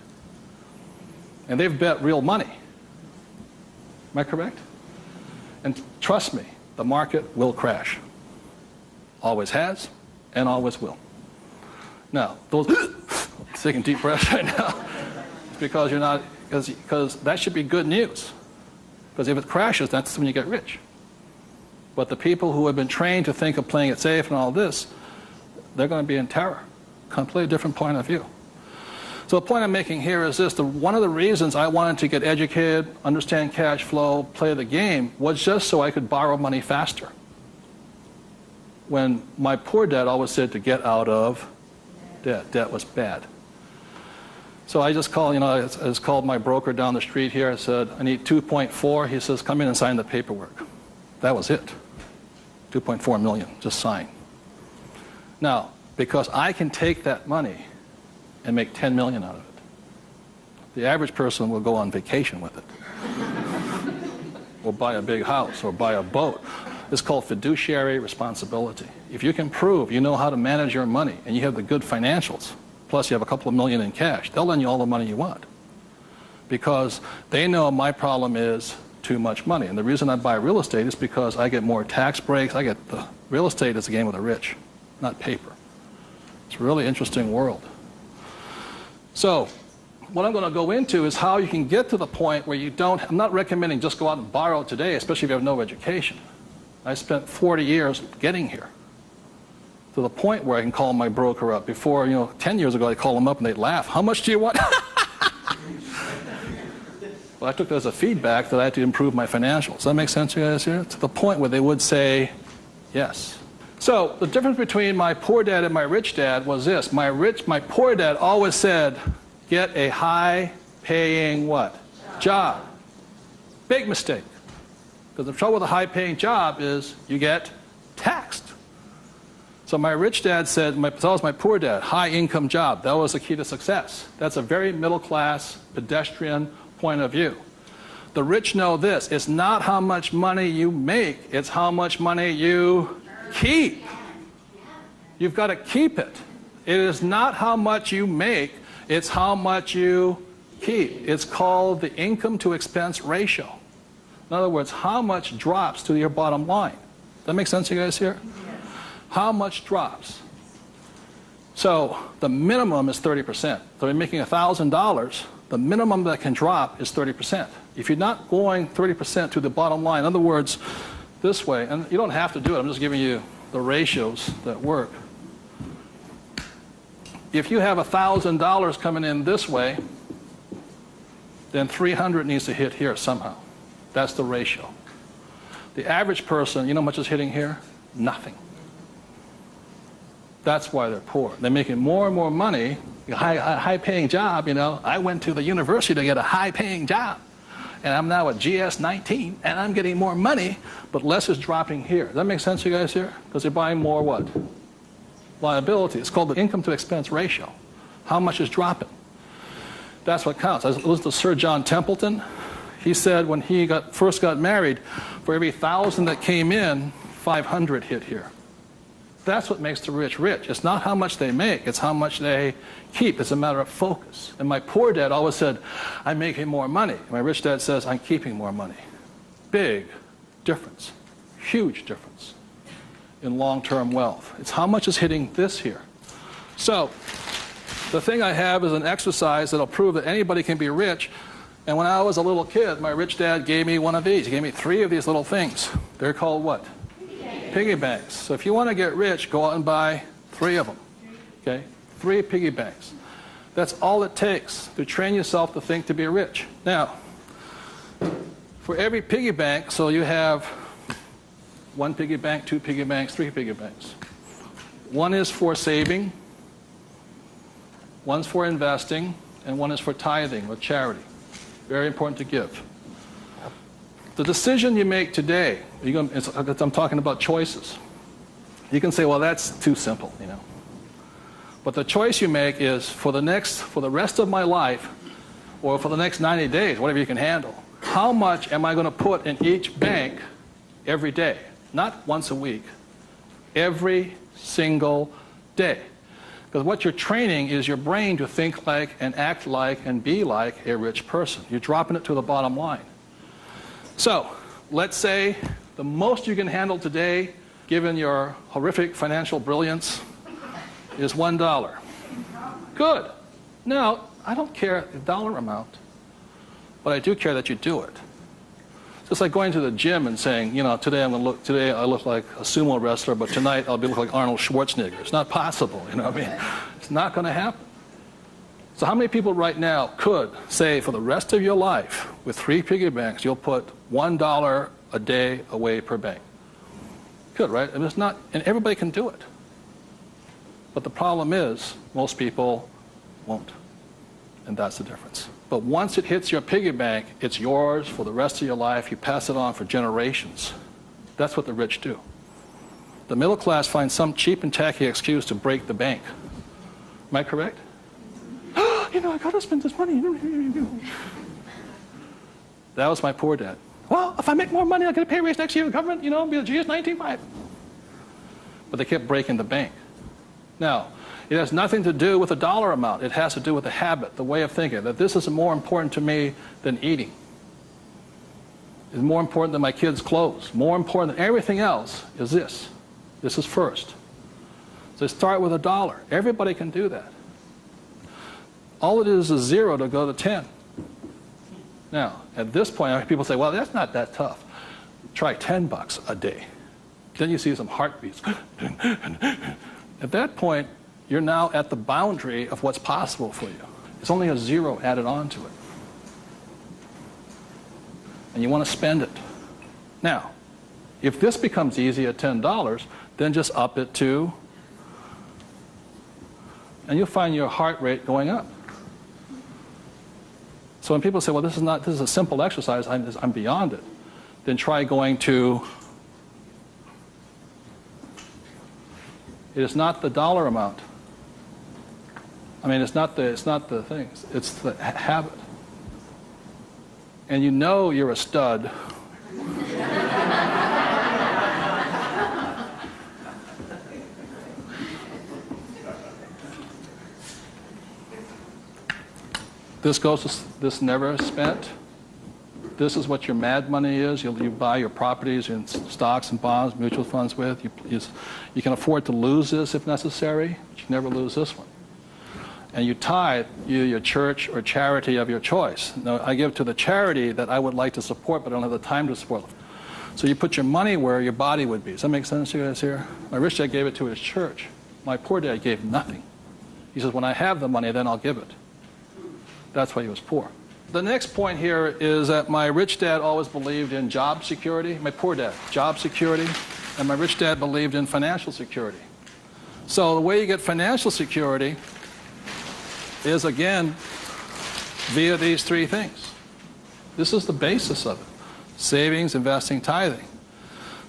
Speaker 2: And they've bet real money. Am I correct? And trust me, the market will crash. Always has and always will. Now, those taking deep breaths right now, it's because you're not, because that should be good news. Because if it crashes, that's when you get rich. But the people who have been trained to think of playing it safe and all this, they're going to be in terror. Completely different point of view. So the point I'm making here is this: one of the reasons I wanted to get educated, understand cash flow, play the game, was just so I could borrow money faster. When my poor dad always said to get out of debt. Debt was bad. So I just called, I just called my broker down the street here. I said, I need 2.4. He says, come in and sign the paperwork. That was it. 2.4 million, just sign. Now, because I can take that money and make 10 million out of it. The average person will go on vacation with it. Or buy a big house, or buy a boat. It's called fiduciary responsibility. If you can prove you know how to manage your money and you have the good financials, plus you have a couple of million in cash, they'll lend you all the money you want. Because they know my problem is too much money. And the reason I buy real estate is because I get more tax breaks. Real estate is a game of the rich, not paper. It's a really interesting world. So what I'm going to go into is how you can get to the point where you don't, I'm not recommending just go out and borrow today, especially if you have no education. I spent 40 years getting here to the point where I can call my broker up. Before, 10 years ago, I'd call them up and they'd laugh. How much do you want? Well, I took that as a feedback that I had to improve my financials. Does that make sense to you guys here? To the point where they would say yes. So the difference between my poor dad and my rich dad was this. My poor dad always said, get a high-paying what? Job. Big mistake. Because the trouble with a high-paying job is you get taxed. So my rich dad said, so was my poor dad, high-income job. That was the key to success. That's a very middle-class, pedestrian point of view. The rich know this. It's not how much money you make. It's how much money you keep. You've got to keep it. It is not how much you make. It's how much you keep. It's called the income to expense ratio. In other words, how much drops to your bottom line. Does that make sense to you guys here? Yes. How much drops? So the minimum is 30%. So if you're making $1,000, the minimum that can drop is 30%. If you're not going 30% to the bottom line, in other words, this way, and you don't have to do it, I'm just giving you the ratios that work. If you have $1,000 coming in this way, then 300 needs to hit here somehow. That's the ratio. The average person, you know how much is hitting here? Nothing. That's why they're poor. They're making more and more money, a high-paying job, you know. I went to the university to get a high-paying job, and I'm now at GS-19, and I'm getting more money, but less is dropping here. Does that make sense to you guys here? Because they're buying more what? Liability. It's called the income-to-expense ratio. How much is dropping? That's what counts. I listened to Sir John Templeton. He said when he first got married, for every 1,000 that came in, 500 hit here. That's what makes the rich rich. It's not how much they make, it's how much they keep. It's a matter of focus. And my poor dad always said, I'm making more money. My rich dad says, I'm keeping more money. Big difference, huge difference in long-term wealth. It's how much is hitting this here. So the thing I have is an exercise that'll prove that anybody can be rich. And when I was a little kid, my rich dad gave me one of these. He gave me 3 of these little things. They're called what? Piggy banks. So if you want to get rich, go out and buy 3 of them. Okay? 3 piggy banks. That's all it takes to train yourself to think to be rich. Now, for every piggy bank, so you have 1 piggy bank, 2 piggy banks, 3 piggy banks. 1 is for saving, 1's for investing, and 1 is for tithing or charity. Very important to give. The decision you make today, I'm talking about choices. You can say, well, that's too simple, you know. But the choice you make is for the rest of my life, or for the next 90 days, whatever you can handle, how much am I going to put in each bank every day? Not once a week, every single day. Because what you're training is your brain to think like and act like and be like a rich person. You're dropping it to the bottom line. So, let's say the most you can handle today, given your horrific financial brilliance, is $1. Good. Now, I don't care the dollar amount, but I do care that you do it. It's like going to the gym and saying, you know, today I look like a sumo wrestler, but tonight I'll look like Arnold Schwarzenegger. It's not possible, you know what I mean? It's not going to happen. So how many people right now could say for the rest of your life, with 3 piggy banks, you'll put $1 a day away per bank? Good, right? And everybody can do it. But the problem is, most people won't. And that's the difference. But once it hits your piggy bank, it's yours for the rest of your life. You pass it on for generations. That's what the rich do. The middle class finds some cheap and tacky excuse to break the bank. Am I correct? You know, I got to spend this money. That was my poor dad. Well, if I make more money, I'll get a pay raise next year. The government, you know, be a GS-19. But they kept breaking the bank. Now, it has nothing to do with the dollar amount. It has to do with the habit, the way of thinking, that this is more important to me than eating. It's more important than my kids' clothes. More important than everything else is this. This is first. So start with $1. Everybody can do that. All it is 0 to go to 10. Now, at this point, people say, well, that's not that tough. Try $10 a day. Then you see some heartbeats. At that point, you're now at the boundary of what's possible for you. It's only a 0 added on to it. And you want to spend it. Now, if this becomes easy at $10, then just up it to, and you'll find your heart rate going up. So when people say, well, this is a simple exercise, I'm beyond it, then try going to, it is not the dollar amount. I mean, it's not the things, it's the habit. And you know you're a stud. This never spent. This is what your mad money is. You buy your properties and stocks and bonds, mutual funds with. You can afford to lose this if necessary, but you never lose this one. And you tithe your church or charity of your choice. Now, I give to the charity that I would like to support, but I don't have the time to support. So you put your money where your body would be. Does that make sense to you guys here? My rich dad gave it to his church. My poor dad gave nothing. He says, when I have the money, then I'll give it. That's why he was poor. The next point here is that my rich dad always believed in job security. My poor dad, job security. And my rich dad believed in financial security. So the way you get financial security is, again, via these three things. This is the basis of it. Savings, investing, tithing.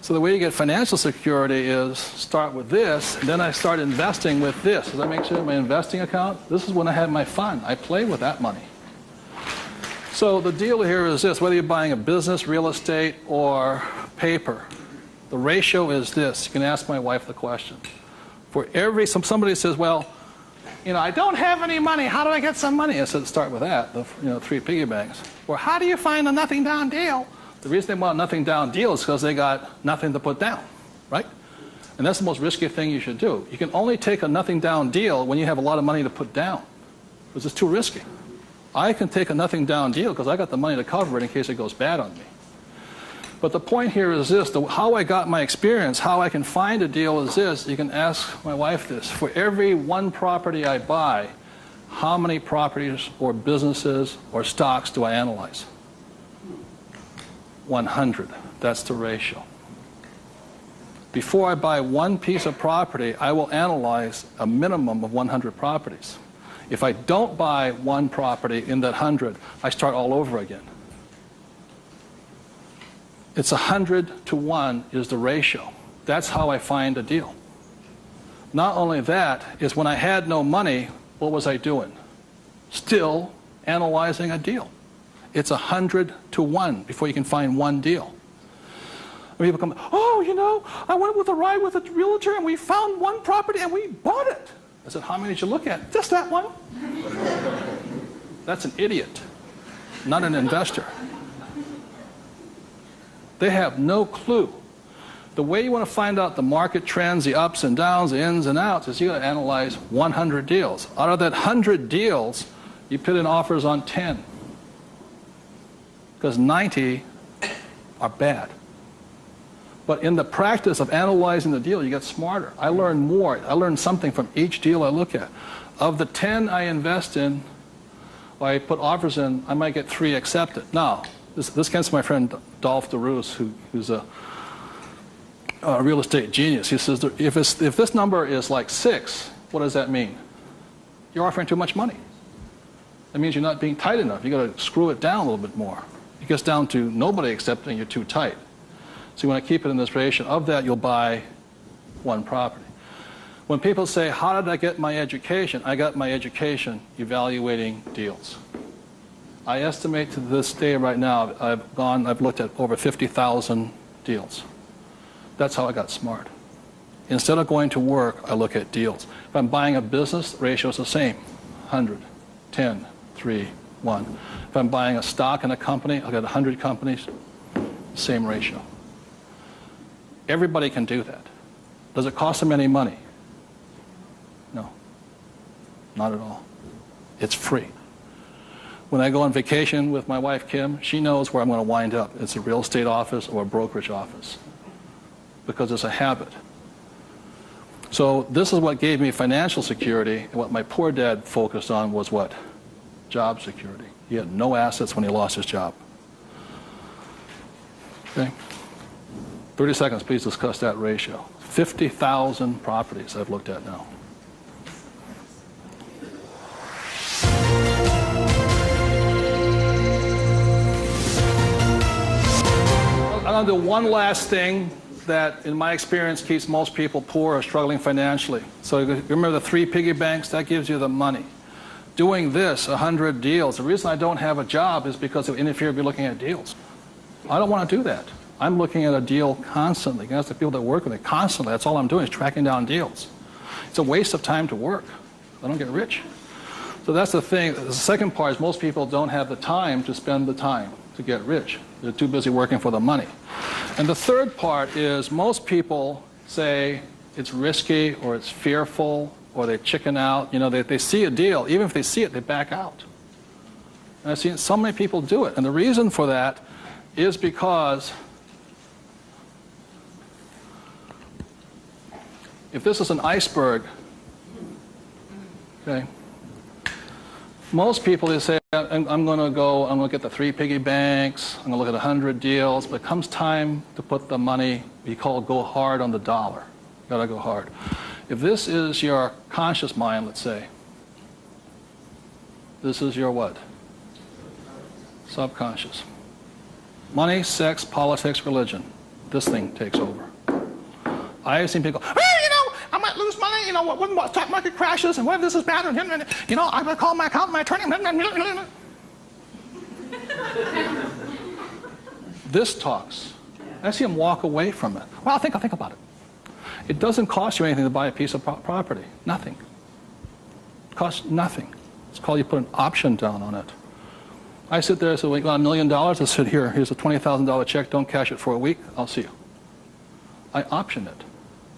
Speaker 2: So the way you get financial security is start with this, and then I start investing with this. Does that make sense? My investing account, this is when I have my fun. I play with that money. So the deal here is this, whether you're buying a business, real estate, or paper, the ratio is this. You can ask my wife the question. For every, somebody says, well, I don't have any money. How do I get some money? I said, start with that, the three piggy banks. Or how do you find a nothing down deal? The reason they want a nothing down deal is because they got nothing to put down, right? And that's the most risky thing you should do. You can only take a nothing down deal when you have a lot of money to put down, because it's too risky. I can take a nothing down deal because I got the money to cover it in case it goes bad on me. But the point here is this, how I got my experience, how I can find a deal is this. You can ask my wife this. For every one property I buy, how many properties or businesses or stocks do I analyze? 100. That's the ratio. Before I buy one piece of property, I will analyze a minimum of 100 properties. If I don't buy one property in that 100, I start all over again. It's 100 to 1 is the ratio. That's how I find a deal. Not only that, is when I had no money, what was I doing? Still analyzing a deal. It's 100 to 1 before you can find one deal. And people come, I went with a ride with a realtor and we found one property and we bought it. I said, how many did you look at? Just that one. That's an idiot, not an investor. They have no clue. The way you want to find out the market trends, the ups and downs, the ins and outs, is you got to analyze 100 deals. Out of that 100 deals, you put in offers on 10. Because 90 are bad. But in the practice of analyzing the deal, you get smarter. I learn more. I learn something from each deal I look at. Of the 10 I invest in, or I put offers in, I might get 3 accepted. Now, this comes from my friend Dolph DeRoos, who's a real estate genius. He says, if this number is like 6, what does that mean? You're offering too much money. That means you're not being tight enough. You've got to screw it down a little bit more. It gets down to nobody accepting you're too tight. So you want to keep it in this ratio. Of that, you'll buy one property. When people say, how did I get my education? I got my education evaluating deals. I estimate to this day right now, I've looked at over 50,000 deals. That's how I got smart. Instead of going to work, I look at deals. If I'm buying a business, the ratio is the same. 100, 10, 3, 1. If I'm buying a stock in a company, I've got 100 companies, same ratio. Everybody can do that. Does it cost them any money? No, not at all. It's free. When I go on vacation with my wife, Kim, she knows where I'm going to wind up. It's a real estate office or a brokerage office because it's a habit. So this is what gave me financial security, and what my poor dad focused on was what? Job security. He had no assets when he lost his job. Okay? 30 seconds, please discuss that ratio. 50,000 properties I've looked at now. I'm going to do one last thing that, in my experience, keeps most people poor or struggling financially. So you remember the 3 piggy banks? That gives you the money. Doing this, 100 deals. The reason I don't have a job is because it would interfere with me looking at deals. I don't want to do that. I'm looking at a deal constantly. That's the people that work with it constantly. That's all I'm doing is tracking down deals. It's a waste of time to work. I don't get rich. So that's the thing. The second part is most people don't have the time to spend the time to get rich. They're too busy working for the money. And the third part is most people say it's risky or it's fearful or they chicken out. They see a deal. Even if they see it, they back out. And I've seen so many people do it. And the reason for that is because if this is an iceberg, okay, most people, they say, I'm going to get the 3 piggy banks, I'm going to look at 100 deals, but it comes time to put the money, we call go hard on the dollar. Got to go hard. If this is your conscious mind, let's say, this is your what? Subconscious. Money, sex, politics, religion. This thing takes over. I have seen people go, hey, I might lose money, when the stock market crashes, and what if this is bad, and, I'm going to call my accountant, my attorney. This talks. I see them walk away from it. Well, I'll think about it. It doesn't cost you anything to buy a piece of property. Nothing. It costs nothing. It's called you put an option down on it. I sit there and say, well, you got $1 million? I said, here's a $20,000 check. Don't cash it for a week. I'll see you. I option it.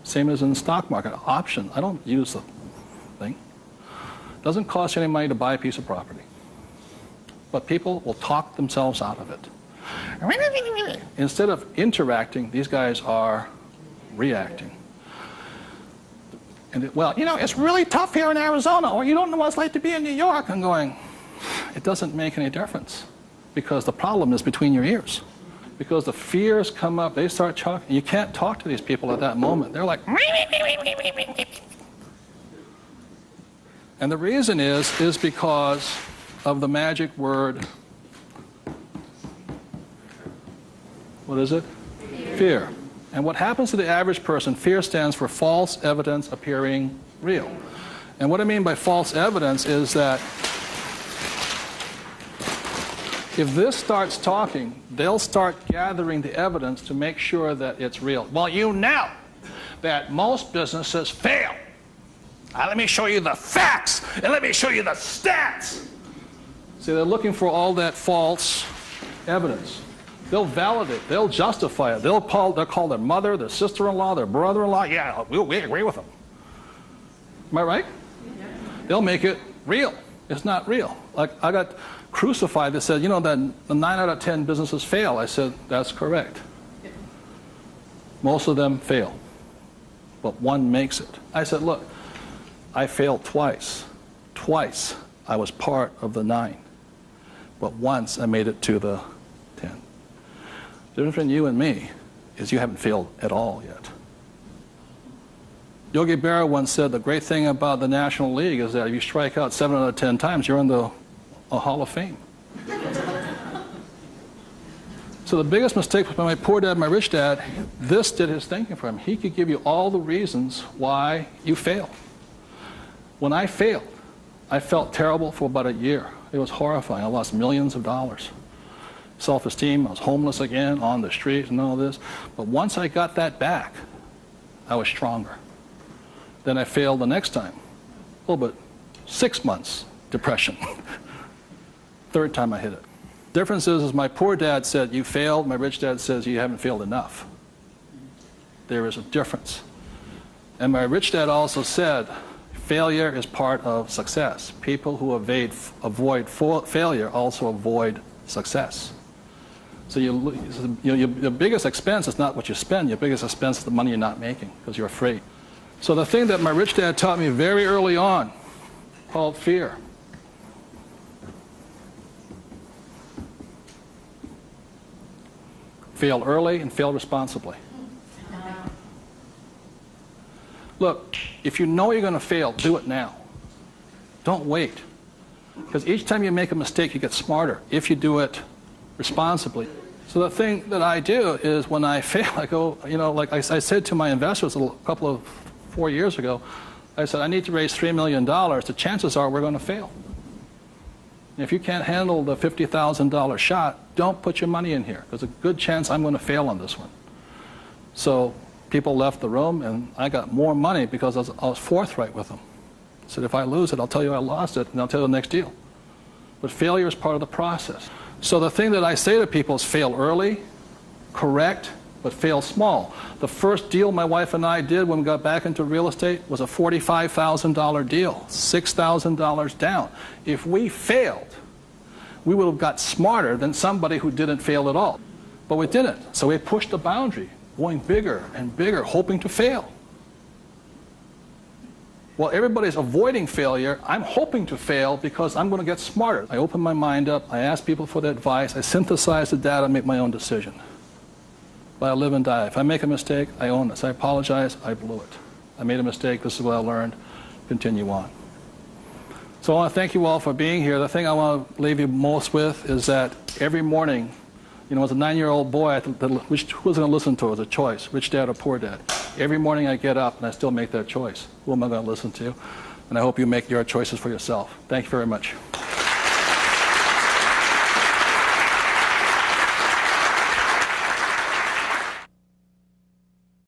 Speaker 2: Same as in the stock market. Option. I don't use the thing. It doesn't cost you any money to buy a piece of property. But people will talk themselves out of it. Instead of interacting, these guys are reacting. And it's really tough here in Arizona, or you don't know what it's like to be in New York. I'm going, it doesn't make any difference, because the problem is between your ears. Because the fears come up, they start talking. You can't talk to these people at that moment. They're like, and the reason is because of the magic word. What is it? Fear. And what happens to the average person, fear stands for false evidence appearing real. And what I mean by false evidence is that if this starts talking, they'll start gathering the evidence to make sure that it's real. Well, you know that most businesses fail. Let me show you the facts, and let me show you the stats. See, they're looking for all that false evidence. They'll validate, they'll justify it. They'll call their mother, their sister-in-law, their brother-in-law. Yeah, we agree with them. Am I right? Yeah. They'll make it real. It's not real. Like, I got crucified that said, that the 9 out of 10 businesses fail. I said, that's correct. Yeah. Most of them fail, but one makes it. I said, look, I failed twice. Twice I was part of the 9, but once I made it to the 10. The difference between you and me is you haven't failed at all yet. Yogi Berra once said the great thing about the National League is that if you strike out 7 out of 10 times, you're in the Hall of Fame. So the biggest mistake was by my poor dad, my rich dad. This did his thinking for him. He could give you all the reasons why you fail. When I failed, I felt terrible for about a year. It was horrifying. I lost millions of dollars. Self-esteem, I was homeless again, on the street and all this. But once I got that back, I was stronger. Then I failed the next time. A little bit, 6 months, depression. Third time I hit it. Difference is my poor dad said, you failed. My rich dad says, you haven't failed enough. There is a difference. And my rich dad also said, failure is part of success. People who avoid failure also avoid success. So your biggest expense is not what you spend. Your biggest expense is the money you're not making because you're afraid. So the thing that my rich dad taught me very early on, called fear. Fail early and fail responsibly. Look, if you know you're going to fail, do it now. Don't wait. Because each time you make a mistake, you get smarter if you do it responsibly. So the thing that I do is when I fail, I go, like I said to my investors a couple of 4 years ago, I said, I need to raise $3 million. The chances are we're going to fail. And if you can't handle the $50,000 shot, don't put your money in here. There's a good chance I'm going to fail on this one. So people left the room, and I got more money because I was forthright with them. I said, if I lose it, I'll tell you I lost it, and I'll tell you the next deal. But failure is part of the process. So the thing that I say to people is fail early, correct, but fail small. The first deal my wife and I did when we got back into real estate was a $45,000 deal, $6,000 down. If we failed, we would have got smarter than somebody who didn't fail at all. But we didn't. So we pushed the boundary, going bigger and bigger, hoping to fail. Well, everybody's avoiding failure. I'm hoping to fail because I'm going to get smarter. I open my mind up. I ask people for their advice. I synthesize the data and make my own decision. But I live and die. If I make a mistake, I own it. So I apologize. I blew it. I made a mistake. This is what I learned. Continue on. So I want to thank you all for being here. The thing I want to leave you most with is that every morning, as a 9-year-old boy, who was going to listen to? It was a choice, rich dad or poor dad. Every morning I get up and I still make that choice. Who am I going to listen to? And I hope you make your choices for yourself. Thank you very much.